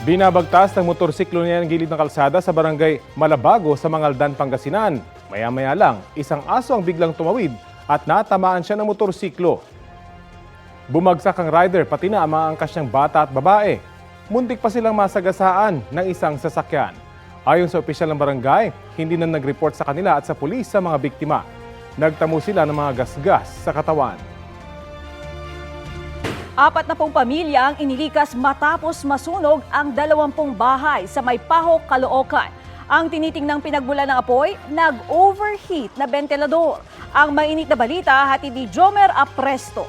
Binabagtas ng motorsiklo niya ng gilid ng kalsada sa barangay Malabago sa Mangaldan, Pangasinan. Maya-maya lang, isang aso ang biglang tumawid at natamaan siya ng motorsiklo. Bumagsak ang rider pati na ang mga angkas niyang bata at babae. Muntik pa silang masagasaan ng isang sasakyan. Ayon sa opisyal ng barangay, hindi na nag-report sa kanila at sa pulis sa mga biktima. Nagtamo sila ng mga gasgas sa katawan. 40 pamilya ang inilikas matapos masunog ang 20 bahay sa Maypaho, Caloocan. Ang tinitingnang pinagmulan ng apoy, nag-overheat na bentilador. Ang mainit na balita, hatid ni Jomer Apresto.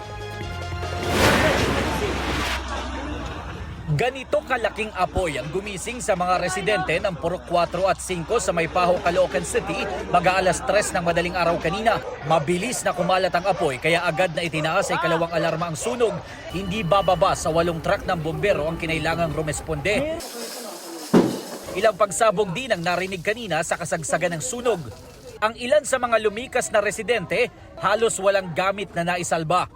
Ganito kalaking apoy ang gumising sa mga residente ng Purok 4 at 5 sa Maypaho, Caloocan City mag-aalas 3 ng madaling araw kanina. Mabilis na kumalat ang apoy kaya agad na itinaas ay ikalawang alarma ang sunog. Hindi bababa sa 8 truck ng bombero ang kinailangang rumesponde. Ilang pagsabog din ang narinig kanina sa kasagsagan ng sunog. Ang ilan sa mga lumikas na residente halos walang gamit na naisalba.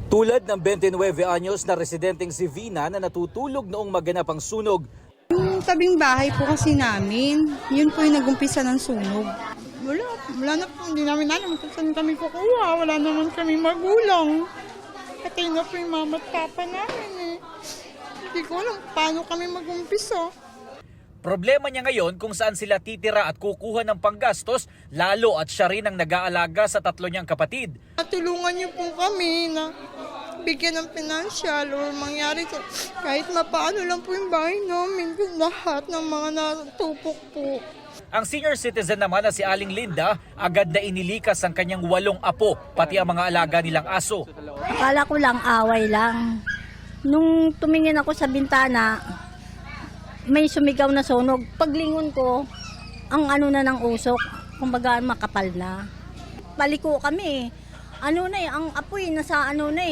Tulad ng 29 anyos na residenteng si Vina na natutulog noong maganap ang sunog. Yung tabing bahay po kasi namin, yun po yung nag-umpisa ng sunog. Wala na po, hindi namin alam kung saan kami kukuha. Wala naman kami magulang. Patay na po yung mama at papa namin eh. Hindi ko alam paano kami mag-umpisa. Problema niya ngayon kung saan sila titira at kukuha ng panggastos, lalo at siya rin ang nag-aalaga sa 3 niyang kapatid. Tulungan niyo po kami na bigyan ng financial or mangyari kahit mapaano lang po yung bahay namin kung lahat ng mga natupok po. Ang senior citizen naman na si Aling Linda, agad na inilikas ang kanyang 8 apo, pati ang mga alaga nilang aso. Akala ko lang away lang. Nung tumingin ako sa bintana, may sumigaw na sunog. Paglingon ko, ang ano na ng usok, kumbaga makapal na. Paliko kami. Ano na ang apoy, nasa ano na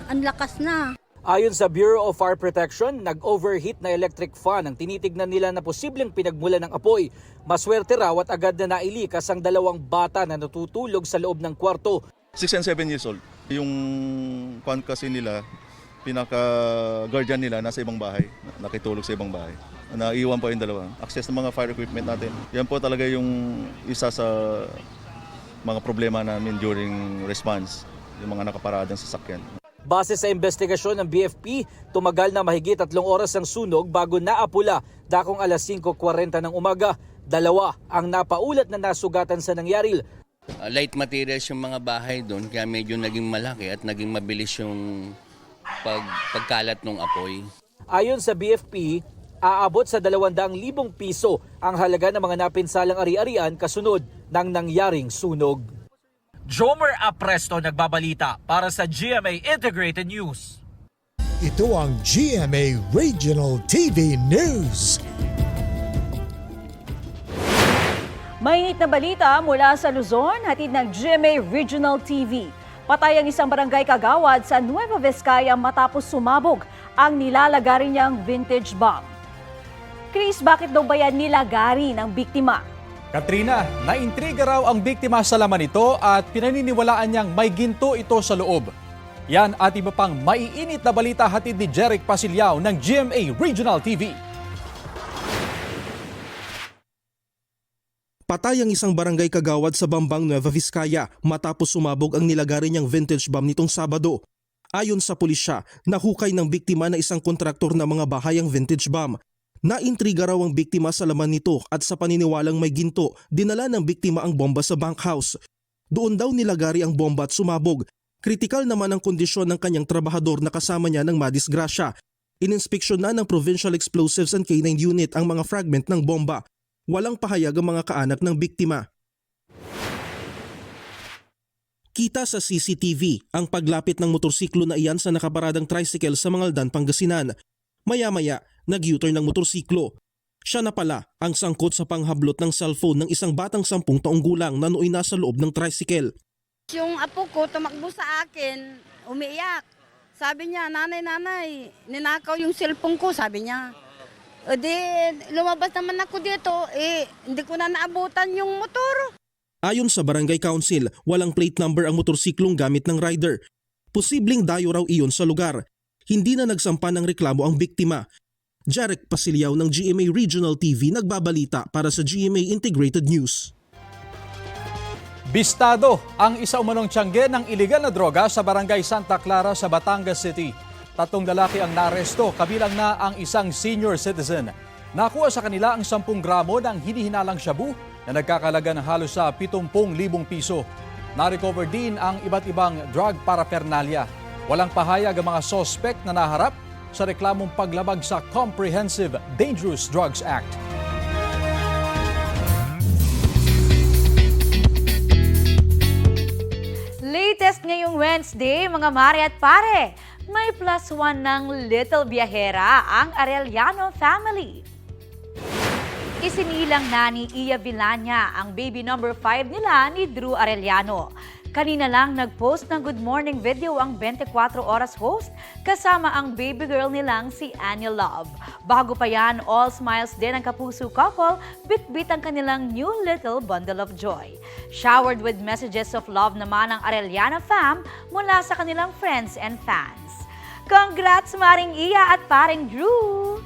ang lakas na. Ayon sa Bureau of Fire Protection, nag-overheat na electric fan ang tinitignan nila na posibleng pinagmulan ng apoy. Maswerte raw at agad na nailikas ang 2 bata na natutulog sa loob ng kwarto. 6 and 7 years old. Yung kwan kasi nila, pinaka-guardian nila nasa ibang bahay, nakitulog sa ibang bahay. Naiwan pa yung 2. Access ng mga fire equipment natin. Yan po talaga yung isa sa mga problema namin during response, yung mga nakaparadang sasakyan. Base sa investigasyon ng BFP, tumagal na mahigit 3 oras ang sunog bago naapula dakong alas 5:40 ng umaga. 2 ang napaulat na nasugatan sa nangyari. Light materials yung mga bahay doon kaya medyo naging malaki at naging mabilis yung pagkalat ng apoy. Ayon sa BFP, aabot sa 200,000 piso ang halaga ng mga napinsalang ari-arian kasunod ng nangyaring sunog. Jomer Apresto nagbabalita para sa GMA Integrated News. Ito ang GMA Regional TV News. Mainit na balita mula sa Luzon, hatid ng GMA Regional TV. Patay ang isang barangay kagawad sa Nueva Vizcaya matapos sumabog ang nilalagari niyang vintage bomb. Chris, bakit daw ba yan nilagari ng biktima? Katrina, naintriga raw ang biktima sa laman nito at pinaniniwalaan niyang may ginto ito sa loob. Yan at iba pang maiinit na balita hatid ni Jeric Pasilyao ng GMA Regional TV. Patay ang isang barangay kagawad sa Bambang, Nueva Vizcaya matapos sumabog ang nilagari niyang vintage bomb nitong Sabado. Ayon sa pulisya, nahukay ng biktima na isang kontraktor ng mga bahay ang vintage bomb. Naintriga raw ang biktima sa laman nito at sa paniniwalang may ginto, dinala ng biktima ang bomba sa bank house. Doon daw nilagari ang bomba at sumabog. Kritikal naman ang kondisyon ng kanyang trabahador na kasama niya ng madisgrasya. Ininspeksyon na ng Provincial Explosives and K9 Unit ang mga fragment ng bomba. Walang pahayag ang mga kaanak ng biktima. Kita sa CCTV ang paglapit ng motorsiklo na iyan sa nakaparadang tricycle sa Mangaldan, Pangasinan. Maya-maya, nag-U-turn ng motorsiklo. Siya na pala ang sangkot sa panghablot ng cellphone ng isang batang 10 taong gulang na nooy nasa loob ng tricycle. Yung apo ko tumakbo sa akin, umiiyak. Sabi niya, nanay, ninakaw yung cellphone ko, sabi niya. O di, lumabas naman ako dito, hindi ko na naabutan yung motor. Ayon sa Barangay Council, walang plate number ang motorsiklong gamit ng rider. Posibleng dayo raw iyon sa lugar. Hindi na nagsampa ng reklamo ang biktima. Jeric Pasiliao ng GMA Regional TV nagbabalita para sa GMA Integrated News. Bistado ang isa umanong tiyangge ng iligal na droga sa Barangay Santa Clara sa Batangas City. 3 lalaki ang naaresto, kabilang na ang isang senior citizen. Nakuha sa kanila ang 10 gramo ng hinihinalang shabu na nagkakalaga ng halos sa 70,000 piso. Na-recover din ang iba't ibang drug paraphernalia. Walang pahayag ang mga suspect na naharap sa reklamong paglabag sa Comprehensive Dangerous Drugs Act. Latest ngayong Wednesday, mga mare at pare, may +1 ng Little Viajera ang Arellano family. Isinilang na ni Iya Villania ang baby number 5 nila ni Drew Arellano. Kanina lang nag-post ng good morning video ang 24 oras host kasama ang baby girl nilang si Anya Love. Bago pa yan, all smiles din ang kapuso couple, bit-bit ang kanilang new little bundle of joy. Showered with messages of love naman ang Arellano fam mula sa kanilang friends and fans. Congrats Maring Iya at Paring Drew!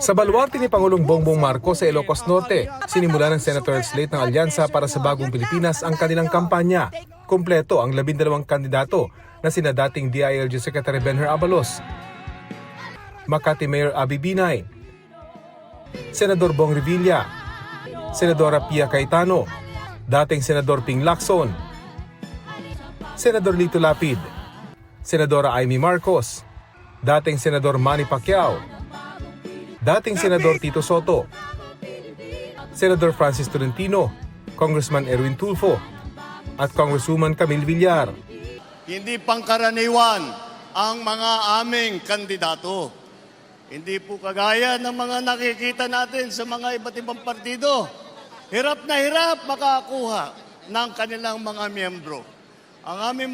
Sa baluarte ni Pangulong Bongbong Marcos sa Ilocos Norte, sinimula ng senatorial slate ng Alyansa para sa Bagong Pilipinas ang kanilang kampanya. Kompleto ang 12 kandidato na sina dating DILG Secretary Benher Abalos, Makati Mayor Abby Binay, Senador Bong Revilla, Senadora Pia Cayetano, dating Senador Ping Lacson, Senador Lito Lapid, Senadora Amy Marcos, dating Senador Manny Pacquiao, dating Senador Tito Soto, Senador Francis Tolentino, Congressman Erwin Tulfo, at Congresswoman Camille Villar. Hindi pangkaraniwan ang mga aming kandidato. Hindi po kagaya ng mga nakikita natin sa mga iba't ibang partido. Hirap na hirap makakuha ng kanilang mga miyembro. Ang aming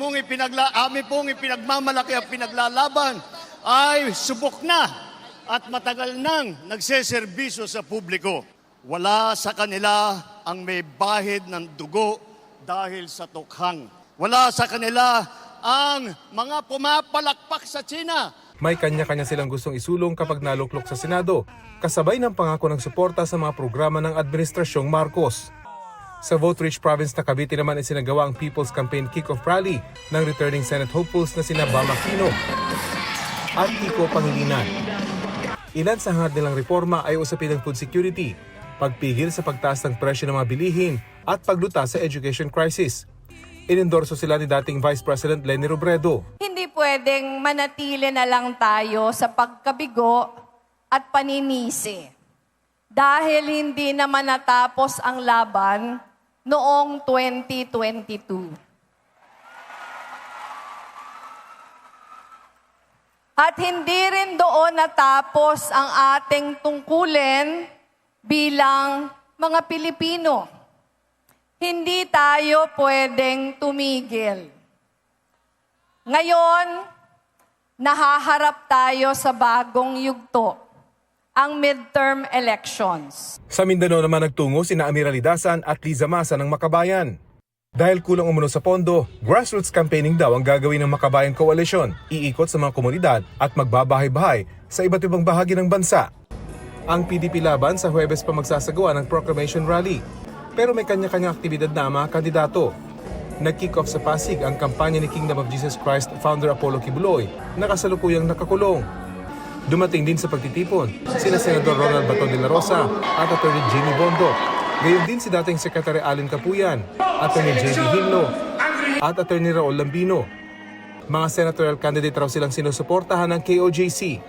pong ipinagmamalaki at pinaglalaban ay subok na at matagal nang nagseserbisyo sa publiko. Wala sa kanila ang may bahid ng dugo dahil sa tukhang. Wala sa kanila ang mga pumapalakpak sa China. May kanya-kanya silang gustong isulong kapag naluklok sa Senado, kasabay ng pangako ng suporta sa mga programa ng Administrasyong Marcos. Sa vote-rich province na Cavite naman ay sinagawa ang People's Campaign Kick-Off Rally ng returning Senate hopefuls na sina Bam Aquino at Kiko Pangilinan. Ilan sa hangad nilang reforma ay usapin ng food security, pagpigil sa pagtaas ng presyo ng mga bilihin at paglutas sa education crisis. Inendorso sila ni dating Vice President Leni Robredo. Hindi pwedeng manatili na lang tayo sa pagkabigo at paninisi dahil hindi naman natapos ang laban noong 2022. At hindi rin doon natapos ang ating tungkulin bilang mga Pilipino. Hindi tayo pwedeng tumigil. Ngayon, nahaharap tayo sa bagong yugto, ang midterm elections. Sa Mindanao naman nagtungo sina Amiral Lidasan at Liza Masa ng Makabayan. Dahil kulang umuno sa pondo, grassroots campaigning daw ang gagawin ng Makabayan Coalition, iikot sa mga komunidad at magbabahay-bahay sa iba't ibang bahagi ng bansa. Ang PDP laban sa Huwebes pa magsasagawa ng proclamation rally, pero may kanya-kanyang aktibidad na ang mga kandidato. Nag-kick off sa Pasig ang kampanya ni Kingdom of Jesus Christ founder Apollo Kibuloy na kasalukuyang nakakulong. Dumating din sa pagtitipon sina Senador Ronald Baton de la Rosa at Atty. Jamie Bondo. Gayon din si dating Secretary Allen Capuyan, Atty. J.D. Hinlo at Atty. Raul Lambino. Mga senatorial candidate raw silang sinusuportahan ng KOJC.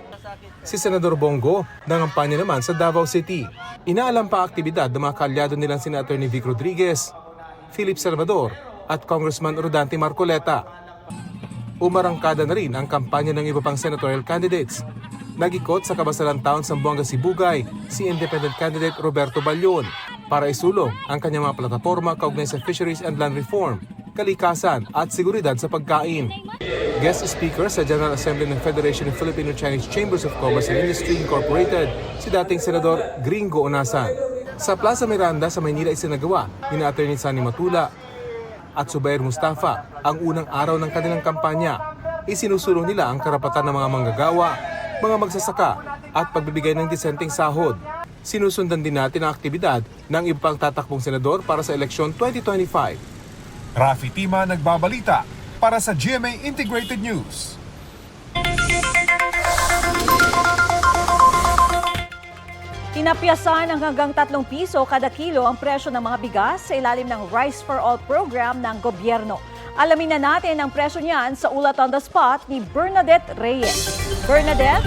Si Senador Bongo nangampanya naman sa Davao City. Inaalam pa ang aktibidad ng mga kaalyado nilang sina Atty. Vic Rodriguez, Philip Salvador at Congressman Rodante Marcoleta. Umarangkada na rin ang kampanya ng iba pang senatorial candidates. Nag-ikot sa Kabasalan Town Zamboanga Sibugay si independent candidate Roberto Balyon para isulong ang kanyang mga plataforma kaugnay sa fisheries and land reform, kalikasan at seguridad sa pagkain. Guest speaker sa General Assembly ng Federation of Filipino-Chinese Chambers of Commerce and Industry Incorporated si dating Senador Gringo Onasan. Sa Plaza Miranda sa Maynila isinagawa ni Atty. Sani Matula at Zubair Mustafa ang unang araw ng kanilang kampanya. Isinusulong nila ang karapatan ng mga manggagawa, mga magsasaka at pagbibigay ng disenteng sahod. Sinusundan din natin ang aktibidad ng iba pang tatakbong senador para sa eleksyon 2025. Rafi Tima nagbabalita para sa GMA Integrated News. Tinapyasan ng hanggang 3 piso kada kilo ang presyo ng mga bigas sa ilalim ng Rice for All program ng gobyerno. Alamin na natin ang presyo niyan sa Ulat on the Spot ni Bernadette Reyes. Bernadette?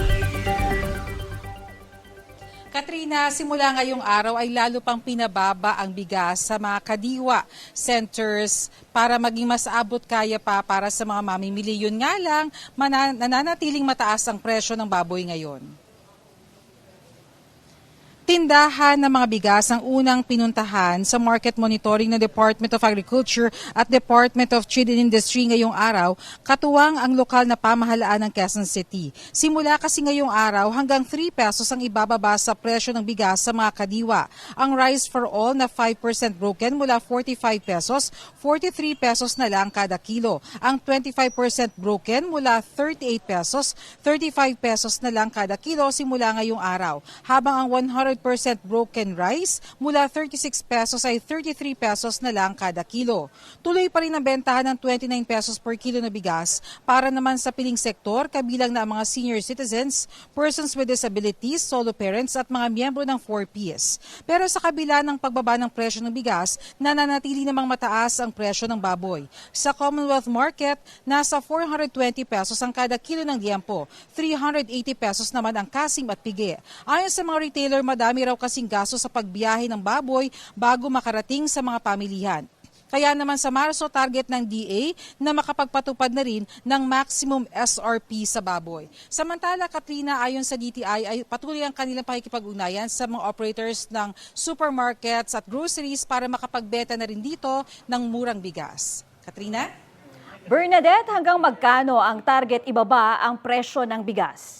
Katrina, simula ngayong araw ay lalo pang pinababa ang bigas sa mga kadiwa centers para maging mas abot kaya pa para sa mga mamimili. Yun nga lang, nananatiling mataas ang presyo ng baboy ngayon. Tindahan ng mga bigas ang unang pinuntahan sa market monitoring ng Department of Agriculture at Department of Trade and Industry ngayong araw, katuwang ang lokal na pamahalaan ng Quezon City. Simula kasi ngayong araw hanggang 3 pesos ang ibababa sa presyo ng bigas sa mga kadiwa. Ang Rice for All na 5% broken mula 45 pesos, 43 pesos na lang kada kilo. Ang 25% broken mula 38 pesos, 35 pesos na lang kada kilo simula ngayong araw. Habang ang 100% broken rice mula 36 pesos ay 33 pesos na lang kada kilo. Tuloy pa rin ang bentahan ng 29 pesos per kilo na bigas para naman sa piling sektor, kabilang na ang mga senior citizens, persons with disabilities, solo parents at mga miyembro ng 4Ps. Pero sa kabila ng pagbaba ng presyo ng bigas, nananatili namang mataas ang presyo ng baboy. Sa Commonwealth Market, nasa 420 pesos ang kada kilo ng liempo, 380 pesos naman ang kasim at pigi. Ayon sa mga retailer, madami raw kasing gasto sa pagbiyahe ng baboy bago makarating sa mga pamilihan. Kaya naman sa Marso, target ng DA na makapagpatupad na rin ng maximum SRP sa baboy. Samantala, Katrina, ayon sa DTI, ay patuloy ang kanilang pakikipag-ugnayan sa mga operators ng supermarkets at groceries para makapagbenta na rin dito ng murang bigas. Katrina? Bernadette, hanggang magkano ang target ibaba ang presyo ng bigas?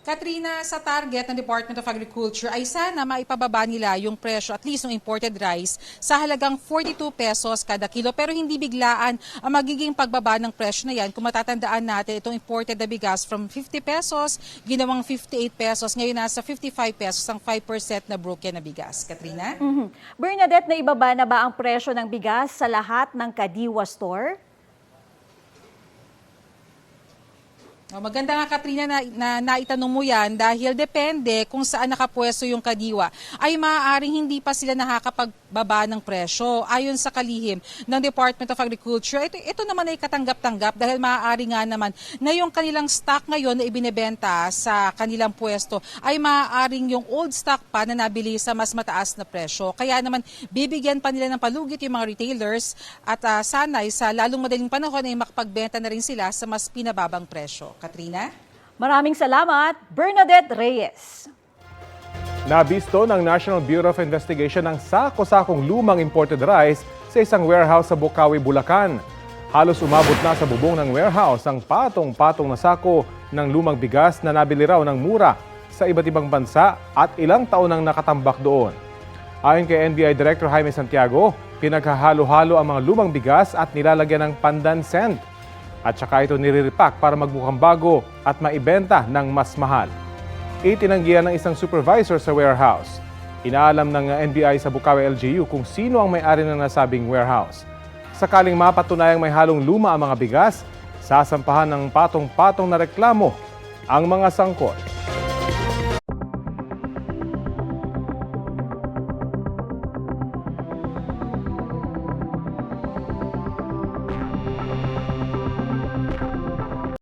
Katrina, sa target ng Department of Agriculture ay sana maipababa nila yung presyo at least ng imported rice sa halagang 42 pesos kada kilo. Pero hindi biglaan ang magiging pagbaba ng presyo na yan. Kung matatandaan natin, itong imported na bigas from 50 pesos, ginawang 58 pesos. Ngayon nasa 55 pesos ang 5% na broken na bigas. Katrina? Bernadette, naibaba na ba ang presyo ng bigas sa lahat ng Kadiwa store? Maganda nga, Katrina, na naitanong mo yan dahil depende kung saan nakapwesto yung kadiwa ay maaaring hindi pa sila nakakapagbaba ng presyo. Ayon sa kalihim ng Department of Agriculture, ito naman ay katanggap-tanggap dahil maaari nga naman na yung kanilang stock ngayon na ibinebenta sa kanilang pwesto ay maaaring yung old stock pa na nabili sa mas mataas na presyo. Kaya naman bibigyan pa nila ng palugit yung mga retailers at sanay sa lalong madaling panahon ay makapagbenta na rin sila sa mas pinababang presyo. Katrina? Maraming salamat, Bernadette Reyes. Nabisto ng National Bureau of Investigation ang sako-sakong lumang imported rice sa isang warehouse sa Bocaue, Bulacan. Halos umabot na sa bubong ng warehouse ang patong-patong na sako ng lumang bigas na nabili raw ng mura sa iba't ibang bansa at ilang taon nang nakatambak doon. Ayon kay NBI Director Jaime Santiago, pinaghahalo-halo ang mga lumang bigas at nilalagyan ng pandan scent. At saka ito niriripak para magmukhang bago at maibenta ng mas mahal. Itinanggihan ng isang supervisor sa warehouse. Inaalam ng NBI sa Bocaue LGU kung sino ang may-ari ng nasabing warehouse. Sakaling mapatunayang may halong luma ang mga bigas, sasampahan ng patong-patong na reklamo ang mga sangkot.